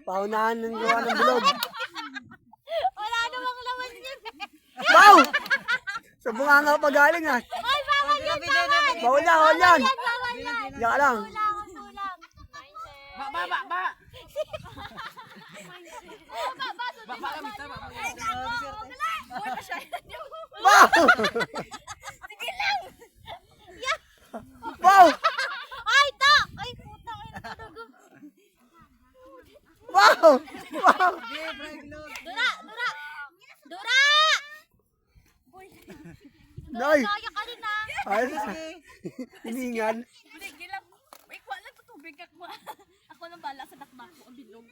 Paunahan ng gawa ng bilog. Wala namang laman yun. Wow! Sa bunganga pa galing ha. Ay, bawal yan, bawal. Bawal yan, bawal yan. Bawal yan. Diyan ka lang. Kulang. Ba. Wow! Wow! Ay, to! Ay, putang ina talaga. Wow! Wow! Dura! Nay! Kaya ka rin ah. Ayos na. Hiningan. Gilang, ikaw lang to tubig ako. Ako lang bala sa dakmak ko, ang bilog.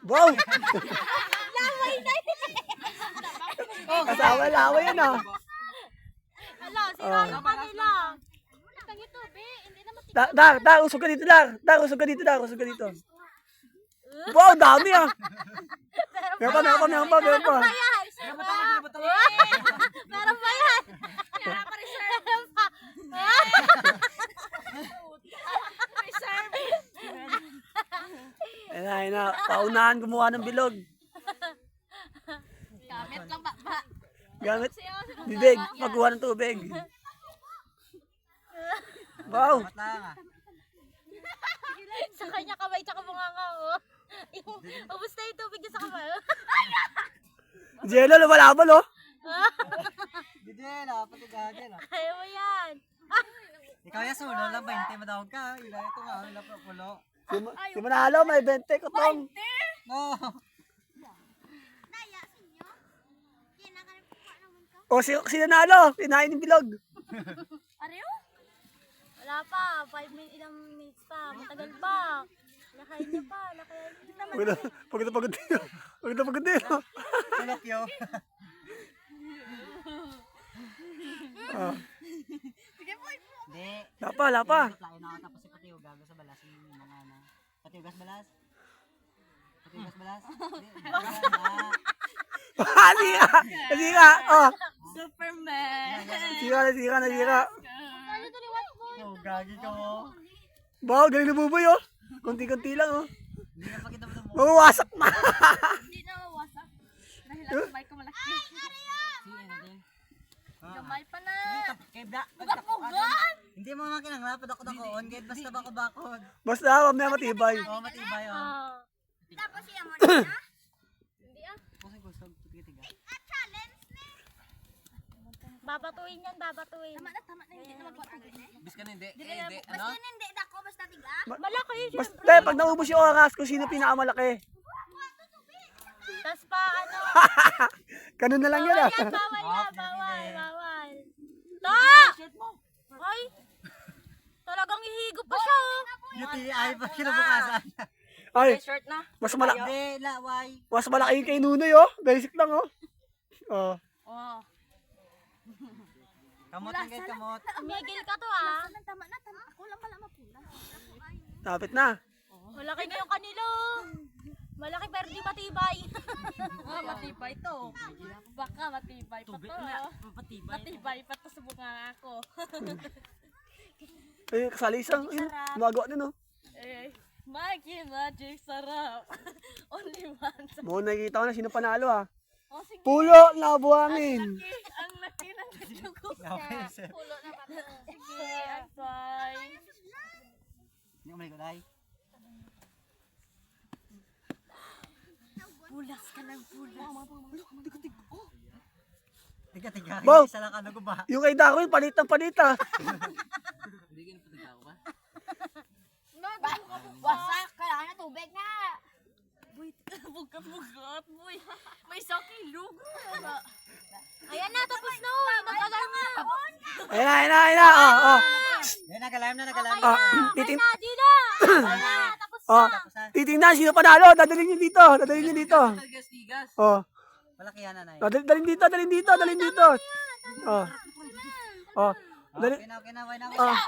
Wow! Laway na yun. Kasama laway yan ah. Hala, sira yung kanila. Itang ito, be. Hindi naman Dar, usog ka dito, Dar. Dar, usog ka dito, Dar. Usog ka dito. Wow, dami ah. Meron pa. yan. Meron pa yan. Kaya pa reserve. Meron pa. Reserve. Ayun na. Paunahan gumawa ng bilog. Gamit lang ba? Gamit bibig, pagkuha ng tubig. Wow! Sa kanya kamay tsaka bunganga oh. Ubus na yung tubig niya sa kamay. Jello, lumalabal oh. Gidela, pati gagel. Ayaw mo yan. Ikaw yung sulo lang, 20 madawag ka. Ila ito nga, ila pulo. Si Manalo, may 20 ko tong. No. O, si Nanalo, kinain ng bilog. Ariyo? Wala pa, 5 minutes, ilang minutes pa. Matagal pa. Nakain niya pa, nakain niya. Pagod din. Pinokyo. Hindi. Lapa. Lain ako tapos si Patiyo gago sa balas yung mga ano. Patiyo balas? Nasira. Oh, Superman. nasira. Ano to ni White Boy? Yo, gagi ka mo. Wow, galing na buboy oh. Konti-konti lang oh. Hindi ka pakita mo mo. Mawawasak na. Hindi na mawasak. Dahil ang kamay ko malaki. Kamay pa na. Kay Bla. Bugat-bugat. Hindi mo makinang rapad ako dakoon. Kahit basta bakod. Basta, mamaya matibay. Oo, matibay oh. Ah. Tapos siya mo na. Hindi ah. Kusog kusog. Tiga-tiga. Babatuin yan, babatuin. Tama na. Hindi na magpatugin. Bis ka na hindi. Basta yun hindi dako basta tiga. Malaki yun. Basta, pag naubos yung oras, kung sino pinakamalaki. Tapos pa ano. Ganun na lang yun ah. Bawal. Ta! Ay! Talagang ihigop pa siya oh. UTI pa kinabukasan. Ay, Short na. Hindi, laway. mas malaki yung kay Nunoy oh. Basic lang oh. Oh. Oh. Kamot lang kahit kamot. Tumigil ka to ah. Tama na. Ako lang pala mapula. Tapit na. Malaki na yung kanilo. Malaki pero di matibay. Matibay to. Baka matibay pa to. Matibay pa to sa bunga ako. Ay, kasalisang. Ayun, gumagawa din oh. Magic sarap. Only one. Mo nakikita ko na sino panalo ah. Oh, sige. Pulo na buhangin. Ang laki ng dugo. Laway sir. Pulo na pa to. Sige, bye. Hindi ko maligod Pulas ka ng pulas. Tiga-tiga. Bow. Isa lang ano ko ba? Yung kay Dako yun, palit ah. Wasak. Kailangan na tubig na. Bugat-bugat, boy. May isang kilo. Ayan na, tapos na oh. Nag-alarm na. Ayun na. Oh. Yan, nagalayam na. Ah, Ay na, di na. Ay na, tapos Oh, na. titingnan sino panalo. Dadalhin niyo dito. Oh. Malaki yan, nanay. Dalhin dito. Oh. Oh. Okay na, why na. Oh. Ah,